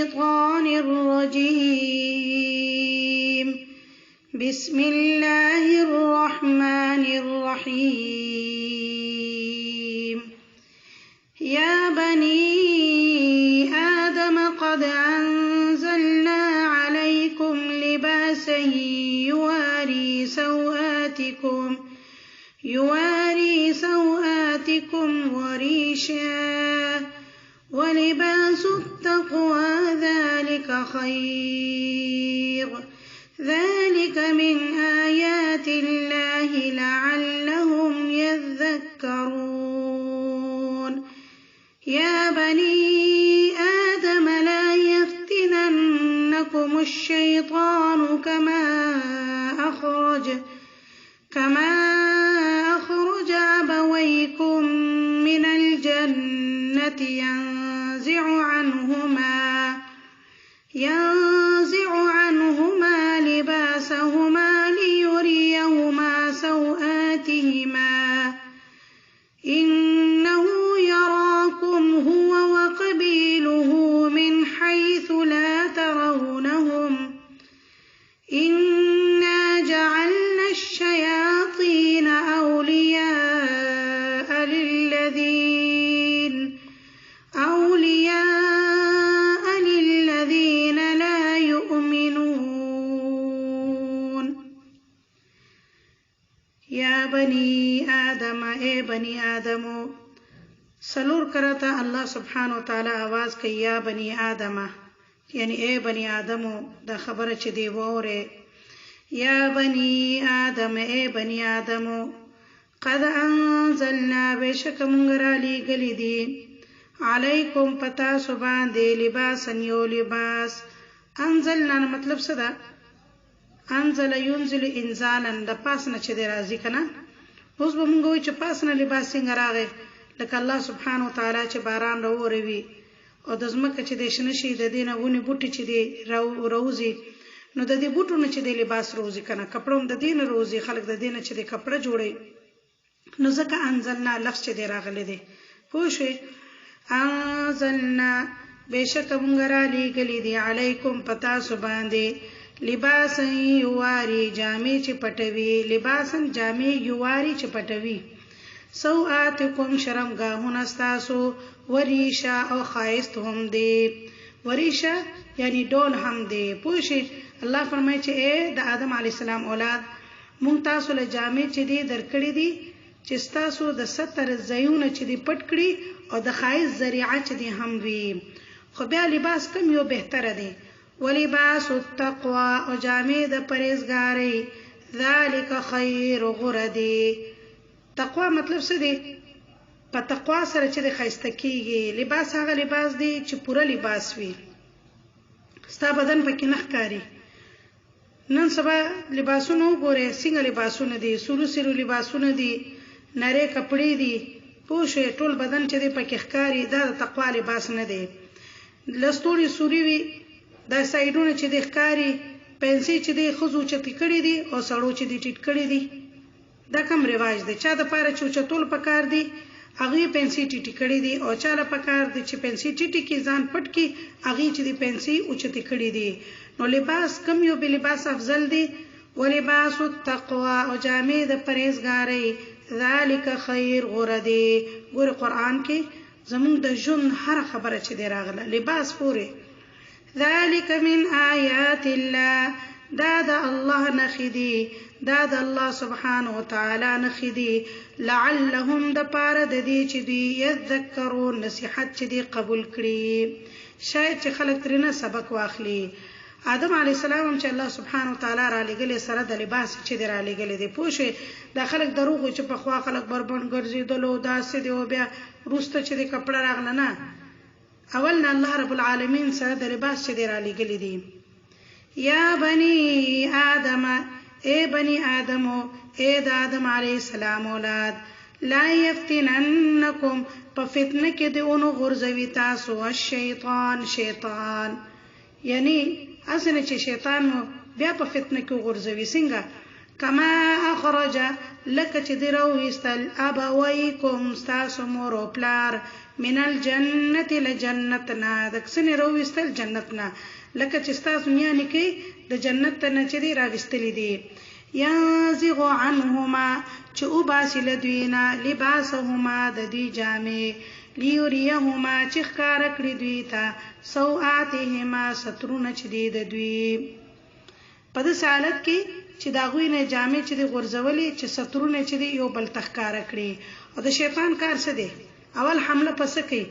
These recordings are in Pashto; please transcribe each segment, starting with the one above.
الشيطان الرجيم بسم الله الرحمن الرحيم يا بني آدم قد أنزلنا عليكم لباسا يواري سوآتكم وريشا ولباس التقوى ذلك خير ذلك من آيات الله لعلهم يذكرون يا بني آدم لا يفتننكم الشيطان كما أخرج أبويكم من الجنة ينزع عنهما لباسهما ليريهما سوآتهما إنه يراكم هو وقبيله من حيث لا ترونهم إنا جعلنا الشياطين أولياء للذين لا يؤمنون يا بني آدم اے بنی آدمو سلور کرتا اللہ سبحانہ وتعالی آواز کئی یا بنی آدم یعنی اے بنی آدمو دا خبر چی دی ووره یا بنی آدم اے بنی آدمو قد انزلنا بیشک منگرا لی گلی دی علیکم پتا سبان دے لباسا یو لباس انزلنا مطلب صدا انزل ينزل انزالا دا پاسنا چه دی رازی کنا اوس به مونږ وایو چې پاسنه لباس څنګه راغی لکه الله سبحانه وتعالی چې باران راوروي او د ځمکه چې د شنه شي د دې نه ونې بوټي چې دی راوځي نو د دې بوټو نه چې د لباس روزي کنه کپړو د دې نه روزي خلک د دې نه چې د کپړه جوړي نو ځکه انزلنا لفظ چې دی راغلی دی پوه شئ انزلنا بېشکه مونږ رالیږلي دي علیکم په تاسو باندې لباسا یواری جامې چې پټوي لباسا جامې یواری چې پټوي سوآتکم شرمګاهونه ستاسو وریشا او ښایست هم دی وریشا یعنی ډول هم دی پوه شئ الله فرمایي چې اے د آدم علیه السلام اولاد مونږ تاسو له جامې چې دی درکړي دي چې ستاسو د ستر ځایونه چې دی پټ کړي او د ښایست ذریعه چې دی هم وي خو بیا لباس کم یو بهتره دی ولباس التقوى او جامې د پرهیزګارۍ ذلک خیر غوره دی تقوا مطلب څه دی په تقوا سره چې د ښایسته کیږي لباس هغه لباس دی چې پوره لباس وي ستا بدن پکې نه ښکاري نن سبا لباسونه وګورئ څنګه لباسونه دي سورو سیرو لباسونه دي نری کپړې دي پوه شئ ټول بدن چې دی پکې ښکاري دا د تقوا لباس نه دی لستوړي سوري وي دا سایډونه چې د ښکاری پنسي چې د خزو چتی کړي دي او سړو چې د ټیټ کړي دي دا کوم رواج دی چا د پاره چوچتول پکار دي هغه پنسي ټیټ کړي دي او چا له پکار دي چې پنسي ټیټ کی ځان پټ کی هغه چې د پنسي او چتی کړي دي نو لباس کم یو به لباس افضل دی ولباس التقوى او جامې د پرهیزګارۍ ذالک خیر غوره دی ګور قرآن کې زمونږ د ژوند هر خبره چې دی راغله لباس پورې ذلك من آيات الله دا د الله نخدي دا د الله سبحانه وتعالى نخدي لعلهم د پاره د دې چې دی یذکرون نصیحت چې دی قبول کړي شاید چې خلک ترنه سبق واخلي آدم علیه السلام هم چې الله سبحانه وتعالى را لګلې سره د لباس چې دی را لګلې دی پوه شئ دا خلک دروغ چې په خوا خلک بربند ګرځېدلو داسې دی او بیا وروسته چې دی کپړه راغله نه اولنا الله رب العالمین سره د لباس چې دی را لګلې دي یا بنی آدم اے بنی آدمو اے د آدم علیه السلام اولاد لا یفتننکم په فتنه کې دی اونو غورځوي تاسو شیطان یعنی اسنه چې شیطان بیا په فتنه کې غورځوي څنګه کما اخرج لکه چې دی راویستل ابویکم ستاسو مور او پلار من الجنة لجنتنا د کسنې راویستل جنتنا لکه چې ستاسو نیانې کې د جنت نه چې دی راویستلی دي ينزغ عنهما چې وباسي له دوی نه لباسهما د دوی جامې لیوریهما چې ښکاره کړي دوی ته سوآتهما سترونه چې دی د دوی په داسې حالت کې چې د هغوی نه جامې چې دی غورځولې چې سترونه چې دی یو بل ته ښکاره کړي او د شیطان کار څه دی اول حمله په څه کوي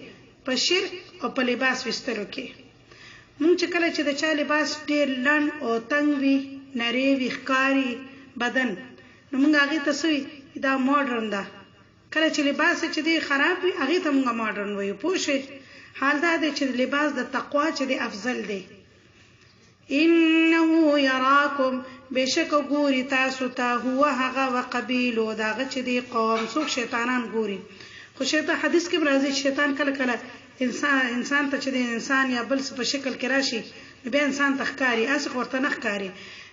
په شرک او په لباس ویستلو کې مونږ چې کله چې د چا لباس ډېر لنډ او تنګ وي نری وي ښکاري بدن نو مونږ هغې ته څه وي دا ماډرن ده کله چې لباس چې دی خراب وي هغې ته مونږ ماډرن وایو پوه شئ حال دا دی چې لباس د تقوا چې دی افضل دی انه یراکم بشک ګوري تاسو ته هو هغه وقبیلو د هغه چې دی قوم څوک شیطانان ګوري خو شیطان حدیث کې راځي شیطان کله کله انسان ته چې دی انسان یا بل څه په شکل کې راشي بیا انسان ته ښکاري هسې ورته نه ښکاري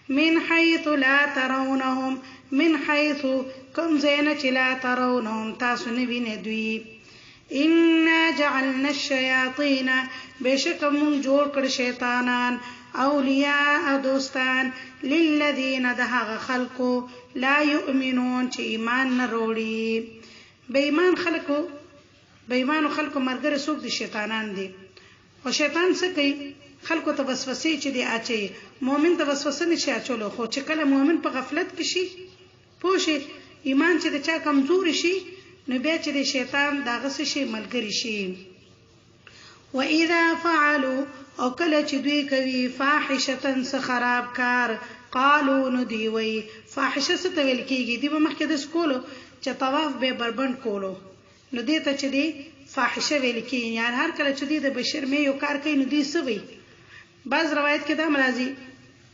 من حيث لا ترونهم من حيث کوم ځای نه چې لا ترونهم تاسو نه وینئ دوی انا جعلنا الشياطين بشک مونږ جوړ کړ شیطانان اولیاء دوستان للذین د هغه خلکو لا یؤمنون چې ایمان نه وروړي بې ایمانو خلکو ملګري څوک دي شیطانان دي او شیطان څه کوي خلکو ته وسوسې چې دی اچي مؤمن ته وسوسه نشي اچولو خو چې کله مؤمن په غفلت کې شي پوه شي ایمان چې د چا کمزوري شي نو بیا چې د شیطان دغه څه شي ملګری شي واذا فعلوا او کله چې دوی کوي فاحشتن څه خراب کار قالو نو دی وی فاحشه څه ته ویل کېږي دی به مخکې د سکولو چې طواف به بربند کولو نو دې ته چې دی فاحشه ویل کېږي یعنی هر کله چې دی د بشرمې یو کار کوي نو دی څه وی بعض روایت کې دا راځي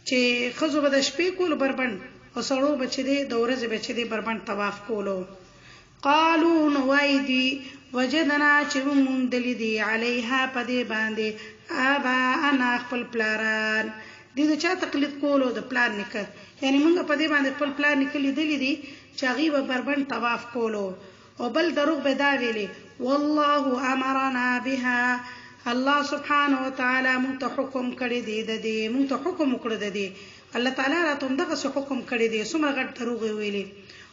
چې ښځو به د شپې کولو بربند او سړو به چې دی د ورځې به چې دی بربند طواف کولو قالو نو وای دی وجدنا چې موندلی دی علیها په دې باندې ابا انا خپل پلاران دې د چا تقلید کولو د پلار نیکه یعنی موږ په دې باندې خپل پلار نیکه لیدلی دي چې هغوی به بربند طواف کولو او بل دروغ به دا ویلي والله امرنا بها الله سبحانه وتعالى موږ ته حکم کړی دی د دې موږ ته حکم وکړی د دې الله تعالی راته همدغسې حکم کړی دی څومره غټ دروغ یې ویلي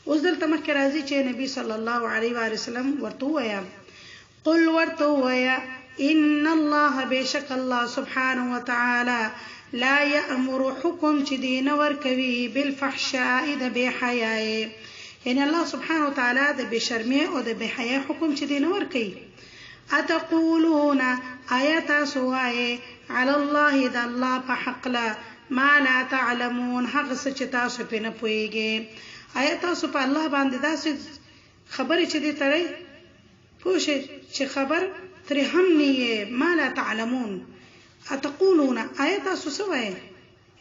اوس دلته مخکې راځي چې نبی صلی الله علیه و وسلم ورته ووایه قل ورته ووایه ان الله بشک الله سبحانه وتعالى لا يأمر حكم چې دی نه ورکوي بالفحشاء د بې حیایي یعنی الله سبحانه وتعالى د بې شرمۍ او د بې حیا حکم چې دی نه ورکوي اتقولون آیا تاسو وایئ علی الله د الله په حق له ما لا تعلمون هغه څه چې تاسو پرې نه پوهیږئ آیا تاسو په الله باندې داسې خبرې چې دی تړئ پوه شئ چې خبر ترې هم نه یې ما لا تعلمون اتقولون آیا تاسو څه وایئ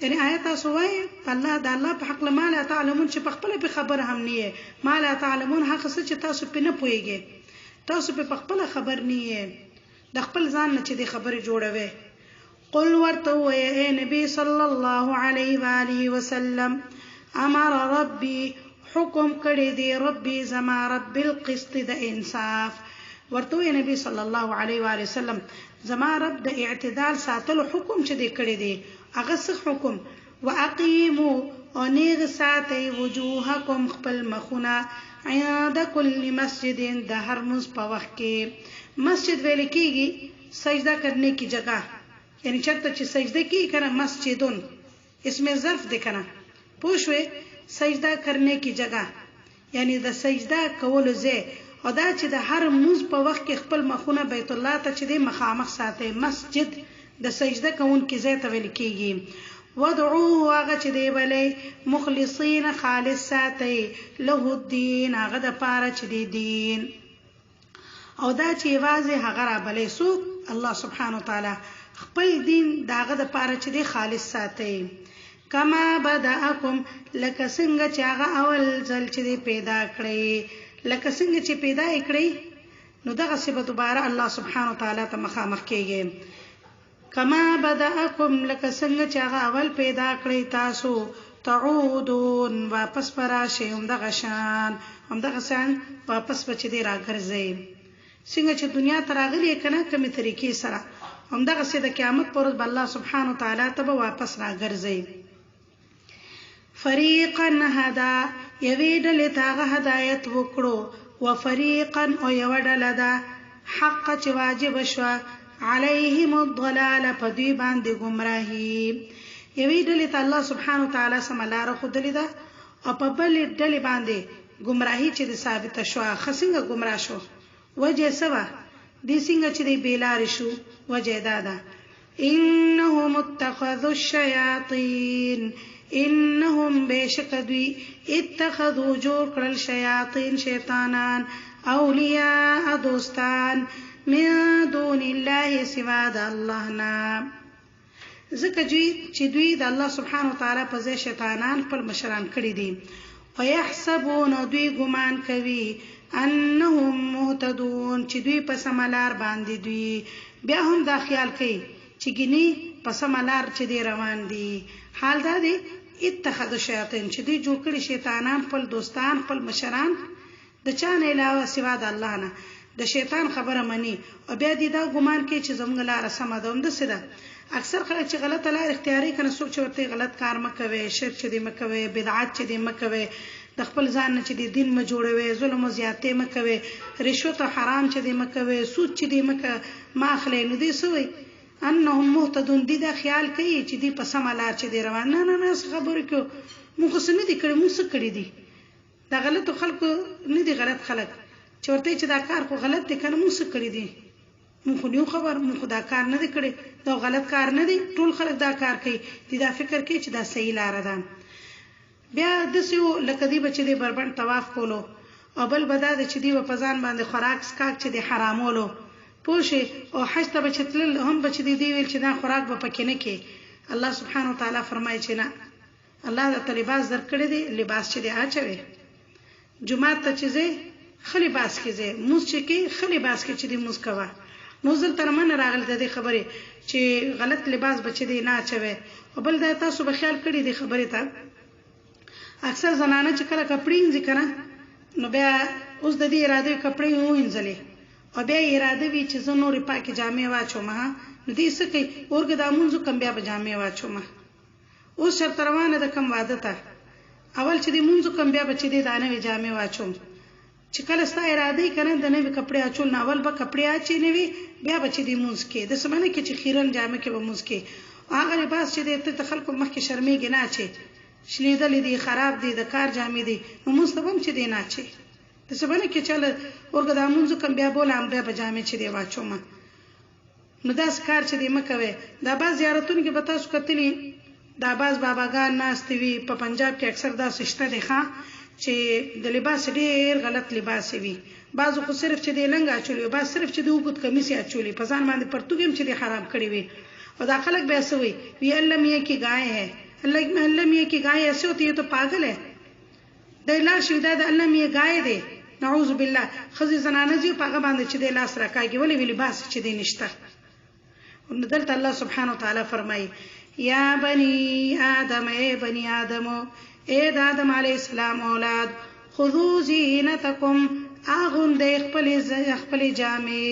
یعنی آیا تاسو وایئ الله د الله په حق له ما لا تعلمون چې په خپله پرې خبر هم نه یې ما لا تعلمون هغه څه چې تاسو پرې نه پوهیږئ تاسو په خپله خبر نه یې د خپل ځان نه چې دی خبرې جوړوئ قل ورته ووایه ای نبی صلی الله علیه و آله وسلم امر ربی حکم کړی دی ربی زما رب بالقسط د انصاف ورته ووایه نبی صلی الله علیه و آله وسلم زما رب د اعتدال ساتلو حکم چې دی کړی دی هغه څه حکم واقیموا او نیغ ساتئ وجوهکم خپل مخونه عند کل مسجد د هر مونځ په وخت کې مسجد ویل کېږي سجده کرنے کی جگہ یعنی چرته چې سجده کېږي کنه مسجدون اسم ظرف دی کنه پوه شوې سجده کرنے کی جگہ یعنی د سجده کولو ځای او دا چې د هر مونځ په وخت کې خپل مخونه بیت الله ته چې دی مخامخ ساتئ مسجد د سجده کوونکي ځای ته ویل کېږي ودعوه هغه چې دی بلئ مخلصین خالص ساتئ له الدین هغه دپاره چې دی دین او دا چې یوازې هغه رابلئ څوک الله سبحانه وتعالی خپل دین د هغه دپاره چې دی خالص ساتئ کما بدأکم لکه څنګه چې هغه اول ځل چې دی پیدا کړئ لکه څنګه چې پیدا یې کړئ نو دغسې به دوباره الله سبحانه وتعالی ته مخامخ کېږئ کما بدأکم لکه څنګه چې هغه اول پیدا کړئ تاسو تعودون واپس براشي همدغه شان واپس بچ دې راګرځي څنګه چې دنیا ته راغلي کنه کومه طریقې سره همدغه سي د قیامت پر ورځ الله سبحانه وتعالى ته واپس راګرځي فریقا هدا یوی ډلې تاغه هدایت وکړو وفریقا او یو ډله ده حق چې واجب شو علیهم الضلال پدوی باندې گمراهی یوی ډلې ته الله سبحانه وتعالى سملار خودلې ده او په بل ډلې باندې گمراهی چې ثابت شو خسنګ گمراه شو وجه سبا دې څنګه چې دې بیلار شو وجه دادا انهم اتخذوا الشياطين انهم بشکدوی اتخذوا جوړ کړل شیاطین شیطانان اولیاء دوستان من دون الله سوا د الله نه ځکه چې دوی د الله سبحانه وتعالى په ځای شیطانان خپل مشران کړی دي ويحسبون دوی ګمان کوي انهم مهتدون چې دوی په سملار باندې دوی بیا هم دا خیال کوي چې ګینی په سملار چې دی روان دي حال دا دی اتخذ شیاطین چې دوی جوړ کړي شیطانان خپل دوستان خپل مشران د چا نه علاوه سوا د الله نه د شیطان خبره مني او بیا دې دا ګمان کوي چې زموږ لار سم ده هم د سده اکثر خلک چې غلط لار اختیاري کنه څوک چې ورته غلط کار مکوي شرک چې دې مکوي بدعت چې دې مکوي د خپل ځان نه چې دې دین ما جوړوي ظلم او زیاتې مکوي رشوت او حرام چې دې مکوي سود چې دې ما اخلي نو دې سوي انهم مهتدون دي دا خیال کوي چې دې په سم لار چې دې روان نه خبرې کو موږ څه نه دي کړی موږ څه کړی دي دا غلط خلکو نه دي غلط خلک چې ورته چې دا کار خو غلط دي کنه موږ څه کړی دي موږ نیو خبر موږ دا کار نه دی کړی دا غلط کار نه دی ټول خلک دا کار کوي دي دا فکر کوي چې دا صحیح لار ده بیا د سیو لکه دی بچی دی بربند طواف کولو او بل بدا د چې دی په ځان باندې خوراک سکاک چې دی حرامولو پوښي او حج ته بچتل هم بچی دی ویل چې دا خوراک به پکې نه کې الله سبحانه وتعالى فرمایي چې نه الله د لباس درکړي دی لباس چې دی اچوي جمعه ته چې زه خلی باس کې زه موږ چې خلی باس کې چې دی موږ کوا نوزل تر من راغل د دې خبره چې غلط لباس بچی دی نه اچوي او بل دا تاسو به خیال کړی دی خبره ته اکثر زنانه چې کله کپڑے انځي کنه نو بیا اوس د دې اراده کپڑے وینځلې او بیا اراده وی چې زه نورې پاکه جامې واچوم نو دې څه کوي اورګه د مونږ کم بیا به جامې واچوم اوس شرط روانه د کم واده ته اول چې دې مونږ کم بیا به چې دې دانه وی جامې واچوم چې کله ستا اراده کنه د نوې کپڑے اچول نه اول به کپڑے اچي نه وی بیا به چې دې مونږ کې د سمانه کې چې خیرن جامې کې به مونږ کې هغه لباس چې دې ته خلکو مخ کې شرمېږي نه اچي شلیدل دي خراب دي د کار جامې دي نو مستوم چې دی نه چي د سبانه کې چل اورګه د مونږ کم بیا بولم بیا به جامې چې دی واچوم نو داس کار چې دی مکوي دا باز زیارتونو کې به تاسو کتلی دا باز باباګان ناستوي په پنجاب کې اکثر دا سشته دي ښا چې د لباس ډیر غلط لباس وي بعضو خو صرف چې دی لنګ اچولي بعض صرف چې دی وګت کمیس اچولي په ځان باندې پرتګم چې دی حرام کړی وي او دا خلک به سوي وی الله مې کې گائے ہے اللہ میاں کی گائے ایسے ہوتی ہے تو پاگل ہے د لا شیدا د الله میاں گائے دی نعوذ بالله خزي زنانه جی پاګه باندې چې د لاس راکاږي ولې ویلی باس چې دی نشته دلته الله سبحانه وتعالى فرمایي یا بني آدم اے بني آدم اے د آدم علیہ السلام اولاد خذوا زینتکم اغون د خپل جامې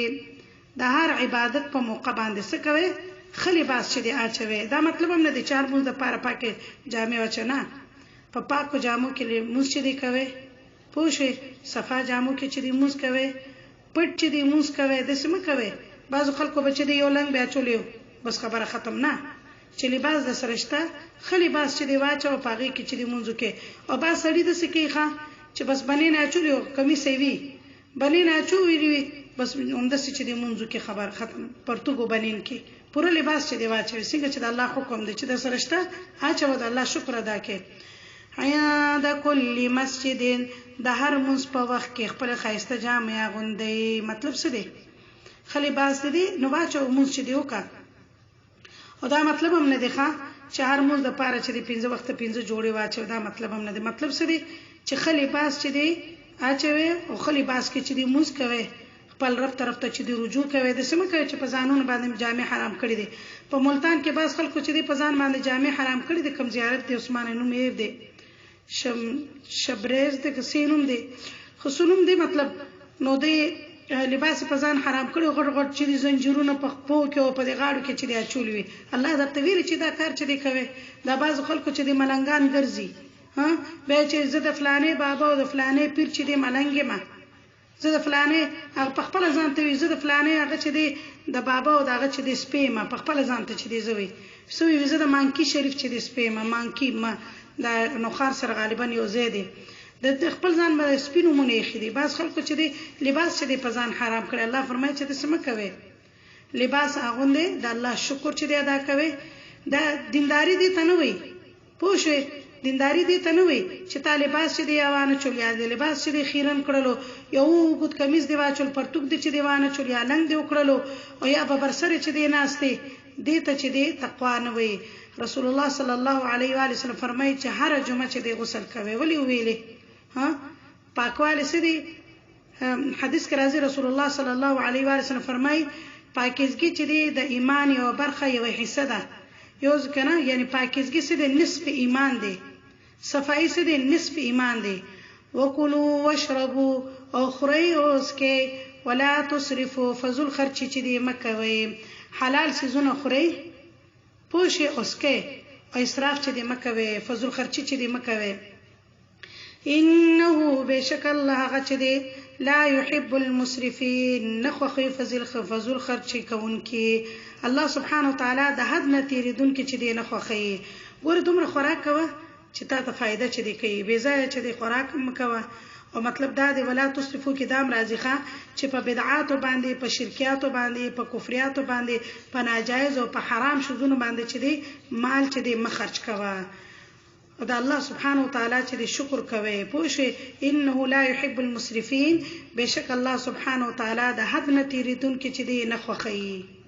د هر عبادت په موقع باندې څه کوي خلی باس چې دی اچوي دا مطلب هم نه دی چار مونږ د پاره پاکه جامې وچنه په پاکو جامو کې موږ چې دی کوي پوښي صفا جامو کې چې دی موږ کوي پټ چې دی موږ کوي د سم کوي بعضو خلکو بچ دی یو لنګ بیا چولیو بس خبره ختم نه چې لباس د سرشته خلی باس چې دی واچو پاغي کې چې دی موږ کې او با سړی د سکی ښه چې بس بنې نه چولیو کمیس وی بنې نه چولی بس اومده چې دی موږ کې خبر ختم پرتګو بنین کې پورا لباس چې دی واچوي څنګه چې د الله حکم دی چې د سرشته اچو د الله شکر ادا کړي حیا د کل مسجد د هر منځ په وخت کې خپل خایسته جامې غوندي مطلب څه دی خلی باس دی نو واچو منځ چې دی وکړه او دا مطلب هم نه دی ښا چې هر منځ د پاره چې دی 15 وخت 15 جوړي واچو دا مطلب هم نه دی مطلب څه دی چې خلی باس چې دی اچوي او خلی باس کې چې دی منځ کوي خپل رب طرف ته چې دی رجوع کوي د سم کوي چې په ځانونو باندې جامع حرام کړی دي په ملتان کې بعض خلکو چې دی په ځان باندې جامع حرام کړی دي کوم زیارت دی عثمان نوم یې دی شبریز د کسینوم دی خصونوم دی مطلب نو دی لباس په ځان حرام کړی غړ غړ چې زنجیرونه په خپو کې او په غاړو کې چې دی اچولوي الله دا تویل چې دا کار چې دی کوي دا بعض خلکو چې دی ملنګان ګرځي ها به چې زه د فلانه بابا او د فلانه پیر چې دی ملنګ ما زه د فلانه هغه په خپل ځان ته زه د فلانه هغه چې دی د بابا او دغه چې دی سپې ما په خپل ځان ته چې دی زوي سوې زه د مانکی شریف چې دی سپې ما مانکی ما دا نوخار سره غالبا یو زیاده د خپل ځان باندې سپینو مونږ خېدي بعض خلکو چې دی لباس چې دی په ځان حرام کړي الله فرمایي چې تاسو مکوي لباس اغوندې د الله شکر چې دی ادا کوي دا دینداری دي ته نه وي پوښې دینداری دي ته نه وي چې طالباس چې دی اوانه چولیا دی لباس چې دی خیرن کړلو یو ګوت کمیز دی واچول پرتوک دی چې دی وانه چولیا لنګ دی وکړلو او یا په برسره چې دی ناشته دې ته چې دی تقوا نه وي رسول الله صلی الله علیه و آله وسلم فرمایي چې هر جمعه چې دی غسل کوي ولی ویلې ها پاکواله سدي حدیث کې راځي رسول الله صلی الله علیه و آله وسلم فرمایي پاکیزګي چې دی د ایمان یو برخه یو حصہ ده یو ځکه یعنی پاکیزګي سدي نصف ایمان دی صفائی سدي نصف ایمان دی وکلوا واشربوا او خوري او اسکي ولا تسرفوا فذل خرچ چې دی مکوي حلال سيزونه خوري پوشي اسکي او اسراف چې دی مکوي فذل خرچ چې دی مکوي انه بشک الله غچ دی لا يحب المسرفين نخوخي فذل خرچ کوونکی الله سبحانه وتعالى د حد نه تیریدون کې چې دی نخوخي ګوره دومره خوراک کوه چې تا ته فائدہ چې دی کوي بے ځای چې دی خوراک مکوه او مطلب دا دی ولا تصرفو کې دام راځي ښه چې په بدعات باندې په شرکیات باندې په کفریات باندې په ناجایز او په حرام شذونو باندې چې دی مال چې دی مخرج کوه او دا الله سبحانه وتعالى چې دی شکر کوي پوښي انه لا يحب المسرفين بشک الله سبحانه وتعالى د حد نه تیریدون کې چې دی نه خوخي